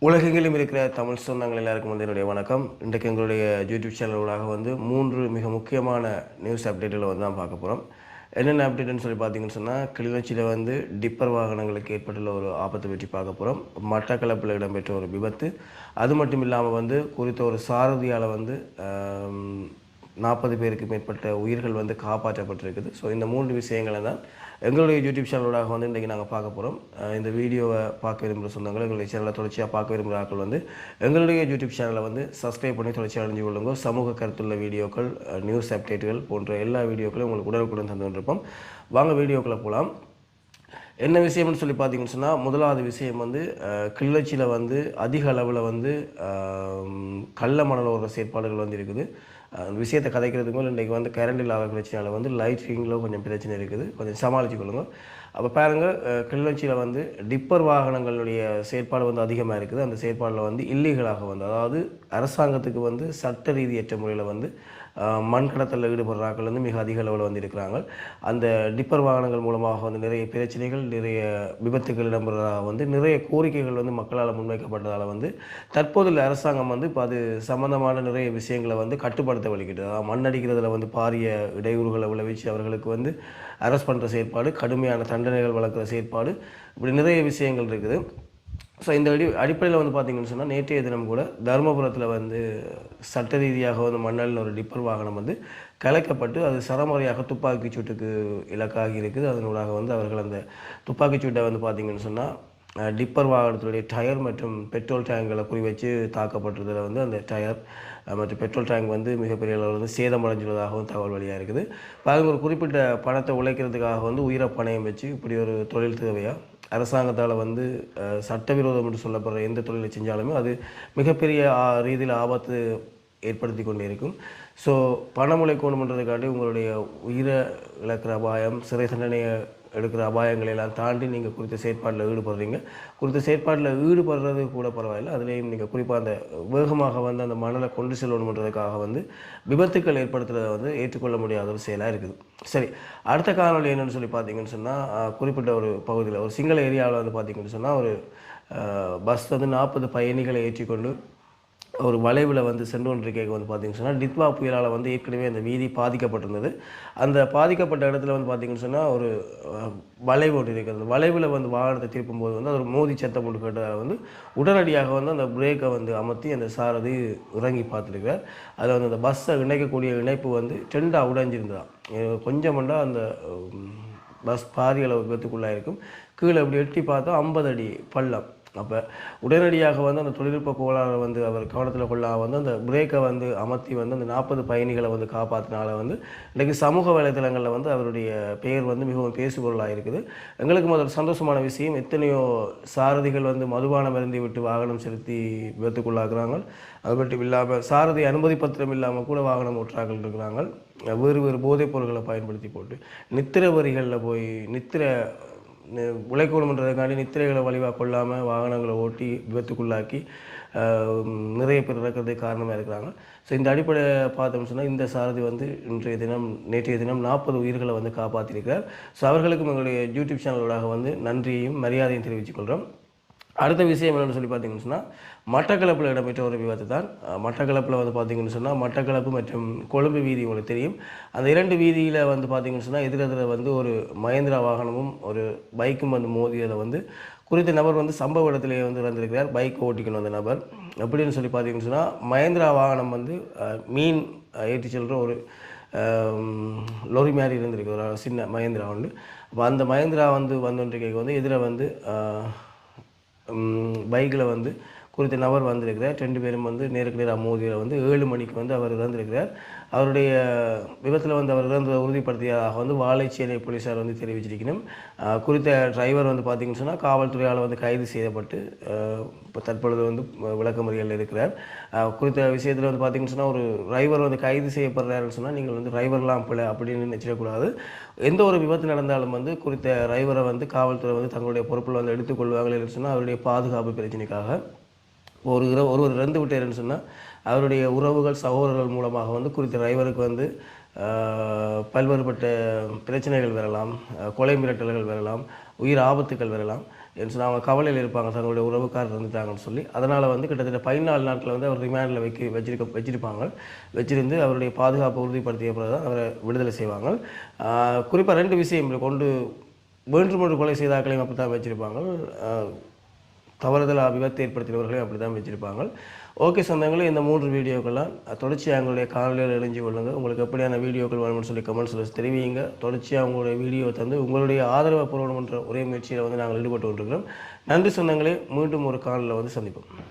உலகெங்கிலும் இருக்கிற தமிழ் சொந்தங்கள் எல்லாருக்கும் என்னுடைய வணக்கம். இன்றைக்கு எங்களுடைய யூடியூப் சேனலோடாக மூன்று மிக முக்கியமான நியூஸ் அப்டேட்டுகளை தான் பார்க்க போகிறோம். என்னென்ன அப்டேட்டுன்னு சொல்லி பார்த்தீங்கன்னு சொன்னால், கிளிநொச்சியில் டிப்பர் வாகனங்களுக்கு ஏற்பட்டுள்ள ஒரு ஆபத்தை பற்றி பார்க்க போகிறோம். மட்டக்களப்பில் இடம்பெற்ற ஒரு விபத்து, அது மட்டும் இல்லாமல் குறித்த ஒரு சாரதியால் 40 பேருக்கு மேற்பட்ட உயிர்கள் காப்பாற்றப்பட்டிருக்குது. ஸோ இந்த 3 விஷயங்களை தான் எங்களுடைய யூடியூப் சேனலோடாக இன்றைக்கி நாங்கள் பார்க்க போகிறோம். இந்த வீடியோவை பார்க்க விரும்புகிற சொந்தங்கள், எங்களுடைய சேனலை தொடர்ச்சியாக பார்க்க விரும்புகிற ஆட்கள் எங்களுடைய யூடியூப் சேனலை சப்ஸ்கிரைப் பண்ணி தொடர்ச்சியாக அடைஞ்சு கொள்ளுங்க. சமூக கருத்துள்ள வீடியோக்கள், நியூஸ் அப்டேட்டுகள் போன்ற எல்லா வீடியோக்களையும் உங்களுக்கு உடனுக்குடன் தந்து கொண்டிருப்போம். வாங்க வீடியோக்களை போகலாம். என்ன விஷயம்னு சொல்லி பார்த்தீங்கன்னு சொன்னால், முதலாவது விஷயம் கிளிநொச்சியில் அதிக அளவில் கள்ள மணல் ஓடுற செயற்பாடுகள் இருக்குது. விஷயத்தை கதைக்கிறதுக்கும் இன்றைக்கி கரண்ட் இல்லாத பிரச்சனையால் லைட்டிங்கில் கொஞ்சம் பிரச்சனை இருக்குது, கொஞ்சம் சமாளித்து கொள்ளுங்க. அப்போ பாருங்கள், கிளிநொச்சியில் டிப்பர் வாகனங்களுடைய செயற்பாடு அதிகமாக இருக்குது. அந்த செயற்பாடில் இல்லீகலாக அதாவது அரசாங்கத்துக்கு சட்ட ரீதியற்ற முறையில் மண் கடத்தலில் ஈடுபடுறாக்கள் மிக அதிக அளவில் இருக்கிறாங்க. அந்த டிப்பர் வாகனங்கள் மூலமாக நிறைய பிரச்சனைகள், நிறைய விபத்துகள் இடம்பெறதாக நிறைய கோரிக்கைகள் மக்களால் முன்வைக்கப்பட்டதால் தற்போதுள்ள அரசாங்கம் இப்போ அது சம்பந்தமான நிறைய விஷயங்களை கட்டுப்படுத்த வலிக்கிட்டு, அதாவது மண் அடிக்கிறதுல பாரிய இடையூறுகளை விளைவிச்சு அவர்களுக்கு அரெஸ்ட் பண்ணுற செயற்பாடு, கடுமையான தண்டனைகள் வளர்க்குற செயற்பாடு, இப்படி நிறைய விஷயங்கள் இருக்குது. ஸோ இந்த அடிப்படையில் பார்த்தீங்கன்னு சொன்னால், நேற்றைய தினம் கூட தருமபுரத்தில் சட்ட ரீதியாக மண்ணல்னு ஒரு டிப்பர் வாகனம் கலைக்கப்பட்டு அது சரமுறையாக துப்பாக்கி சூட்டுக்கு இலக்காகி இருக்குது. அதனூடாக அவர்கள் அந்த துப்பாக்கி சூட்டை பார்த்தீங்கன்னு சொன்னால், டிப்பர் வாகனத்துடைய டயர் மற்றும் பெட்ரோல் டேங்களை குறி வச்சு தாக்கப்பட்டதில் அந்த டயர் மற்றும் பெட்ரோல் டேங்க் மிகப்பெரிய அளவில் சேதமடைஞ்சுள்ளதாகவும் தகவல் வழியாக இருக்குது. பாருங்கள், ஒரு குறிப்பிட்ட பணத்தை உழைக்கிறதுக்காக உயிரை பணயம் வச்சு இப்படி ஒரு தொழில் தேவையாக அரசாங்கத்தால் சட்டவிரோதம் என்று சொல்லப்படுற எந்த தொழிலை செஞ்சாலுமே அது மிகப்பெரிய ரீதியில் ஆபத்து ஏற்படுத்தி கொண்டே இருக்கும். ஸோ பணம் உழைக்கணுன்றதுக்காண்டி உங்களுடைய உயிரை இழக்கிற அபாயம், சிறை தண்டனையை எடுக்கிற அபாயங்களை எல்லாம் தாண்டி நீங்கள் குறித்த செயற்பாட்டில் ஈடுபடுறீங்க. குறித்த செயற்பாட்டில் ஈடுபடுறது கூட பரவாயில்லை, அதுலேயும் நீங்கள் குறிப்பாக அந்த வேகமாக அந்த மணலை கொண்டு செல்லணுன்றதுக்காக விபத்துக்கள் ஏற்படுத்துறதை ஏற்றுக்கொள்ள முடியாத ஒரு செயலாக இருக்குது. சரி, அடுத்த காணொலி என்னென்னு சொல்லி பார்த்தீங்கன்னு சொன்னால், குறிப்பிட்ட ஒரு பகுதியில் ஒரு சிங்கள ஏரியாவில் பார்த்தீங்கன்னு சொன்னால், ஒரு பஸ் 40 பயணிகளை ஏற்றிக்கொண்டு ஒரு வளைவில் சென்று கொண்டிருக்க பார்த்தீங்கன்னு சொன்னால், டித்வா புயலால் ஏற்கனவே அந்த வீதி பாதிக்கப்பட்டிருந்தது. அந்த பாதிக்கப்பட்ட இடத்துல பார்த்தீங்கன்னு சொன்னால், ஒரு வளைவு ஒன்று இருக்கிறது. வளைவில் வாகனத்தை திருப்பும்போது அது ஒரு மோதி சத்தம் போட்டு கேட்டதால் உடனடியாக அந்த பிரேக்கை அமர்த்தி அந்த சாரதி இறங்கி பார்த்துருக்கார். அதில் அந்த பஸ்ஸை இணைக்கக்கூடிய இணைப்பு 2 உடைஞ்சிருந்தான். கொஞ்சம் அந்த பஸ் பாதி அளவு விபத்துக்குள்ளாக இருக்கும். கீழே அப்படி எட்டி பார்த்தா 50 அடி பள்ளம். அப்போ உடனடியாக அந்த தொழில்நுட்ப கோளாறு அவர் கவனத்தில் கொள்ளாமல் அந்த பிரேக்கை அமர்த்தி அந்த 40 பயணிகளை காப்பாற்றினால இன்றைக்கு சமூக வலைதளங்களில் அவருடைய பெயர் மிகவும் பேசுபொருளாக இருக்குது. எங்களுக்கு முதல் சந்தோஷமான விஷயம், எத்தனையோ சாரதிகள் மதுபானம் அருந்தி விட்டு வாகனம் செலுத்தி விபத்துக்குள்ளாக்குறாங்க. அது மட்டும் இல்லாமல் சாரதி அனுமதி பத்திரம் இல்லாமல் கூட வாகனம் ஓட்டுறார்கள் இருக்கிறாங்க. வேறு வேறு போதைப் பொருட்களை பயன்படுத்தி போட்டு நித்திரை வரிகளில் போய் உழைக்கணுன்றதுக்காண்டி நித்திரைகளை வழிவாக கொள்ளாமல் வாகனங்களை ஓட்டி விபத்துக்குள்ளாக்கி நிறைய பேர் இறக்கிறதுக்கு காரணமாக இருக்கிறாங்க. ஸோ இந்த அடிப்படையை பார்த்தோம்னு சொன்னால், இந்த சாரதி நேற்றைய தினம் 40 உயிர்களை காப்பாற்றியிருக்கிறார். ஸோ அவர்களுக்கும் எங்களுடைய யூடியூப் சேனலோடாக நன்றியையும் மரியாதையும் தெரிவித்துக் கொள்கிறோம். அடுத்த விஷயம் என்னென்னு சொல்லி பார்த்தீங்கன்னு சொன்னால், மட்டக்களப்பில் இடம்பெற்ற ஒரு விபத்து தான். மட்டக்களப்பில் பார்த்தீங்கன்னு சொன்னால், மட்டக்களப்பு மற்றும் கொழும்பு வீதி உங்களுக்கு தெரியும். அந்த 2 வீதியில் பார்த்தீங்கன்னு சொன்னால், எதிரெதிர ஒரு மஹேந்திரா வாகனமும் ஒரு பைக்கும் மோதியதை குறித்த நபர் சம்பவ இடத்திலேயே இறந்திருக்கிறார். பைக் ஓட்டிக்கணும் அந்த நபர். எப்படின்னு சொல்லி பார்த்தீங்கன்னு சொன்னால், மஹேந்திரா வாகனம் மீன் ஏற்றி செல்கிற ஒரு லொரி மாதிரி இருந்திருக்கு, ஒரு சின்ன மஹேந்திரா உண்டு. அப்போ அந்த மஹேந்திரா வந்துட்டு எதிர பைக்கில் குறித்த நபர் வந்திருக்கிறார். 2 பேரும் நேருக்கு நேராக மோதியில் 7 மணிக்கு அவர் இறந்திருக்கிறார். அவருடைய விபத்தில் அவர் இறந்ததை உறுதிப்படுத்தியதாக வாழைச்சேனை போலீஸார் தெரிவிச்சிருக்கணும். குறித்த டிரைவர் பார்த்தீங்கன்னு சொன்னால், காவல்துறையால் கைது செய்யப்பட்டு இப்போ தற்பொழுது விளக்கமறியலில் இருக்கிறார். குறித்த விஷயத்தில் பார்த்தீங்கன்னு சொன்னால், ஒரு டிரைவர் கைது செய்யப்படுறாருன்னு சொன்னால், நீங்கள் டிரைவர்லாம் பிள்ளை அப்படின்னு நினைச்சிடக்கூடாது. எந்த ஒரு விபத்து நடந்தாலும் குறித்த டிரைவரை காவல்துறை தங்களுடைய பொறுப்பில் எடுத்துக்கொள்வாங்க இல்லைன்னு சொன்னால், அவருடைய பாதுகாப்பு பிரச்சனைக்காக ஒருவர் இறந்து விட்டாருன்னு சொன்னால், அவருடைய உறவுகள் சகோதரர்கள் மூலமாக குறித்த டிரைவருக்கு பல்வேறுபட்ட பிரச்சனைகள் வரலாம், கொலை மிரட்டல்கள் வரலாம், உயிர் ஆபத்துக்கள் வரலாம். என்று சொன்னால் அவங்க கவலையில் இருப்பாங்க, தங்களுடைய உறவுக்காரர் இருந்துட்டாங்கன்னு சொல்லி. அதனால் வந்து கிட்டத்தட்ட 14 நாட்கள் வந்து அவர் ரிமாண்டில் வச்சிருப்பாங்க. வச்சிருந்து அவருடைய பாதுகாப்பை உறுதிப்படுத்திய பிறகு தான் அவரை விடுதலை செய்வாங்க. குறிப்பாக 2 விஷயம் கொண்டு வேண்டுமென்று கொலை செய்தாக்களையும் அப்படி தான் வச்சுருப்பாங்க, தவறுதலாக விபத்து ஏற்படுத்தினவர்களையும் அப்படி தான் வச்சுருப்பாங்க. ஓகே சொந்தங்களே, இந்த 3 வீடியோக்கெல்லாம் தொடர்ச்சியாக எங்களுடைய காணொலியில் இணைஞ்சு கொள்ளுங்கள். உங்களுக்கு எப்படியான வீடியோக்கள் வேணும்னு சொல்லி கமெண்ட்ஸில் தெரிவிங்க. தொடர்ச்சியாக உங்களுடைய வீடியோ தந்து உங்களுடைய ஆதரவை பெறணுன்ற ஒரே முயற்சியில் வந்து நாங்கள் ஈடுபட்டு கொண்டிருக்கிறோம். நன்றி சொந்தங்களே, மீண்டும் ஒரு காணொலியில் வந்து சந்திப்போம்.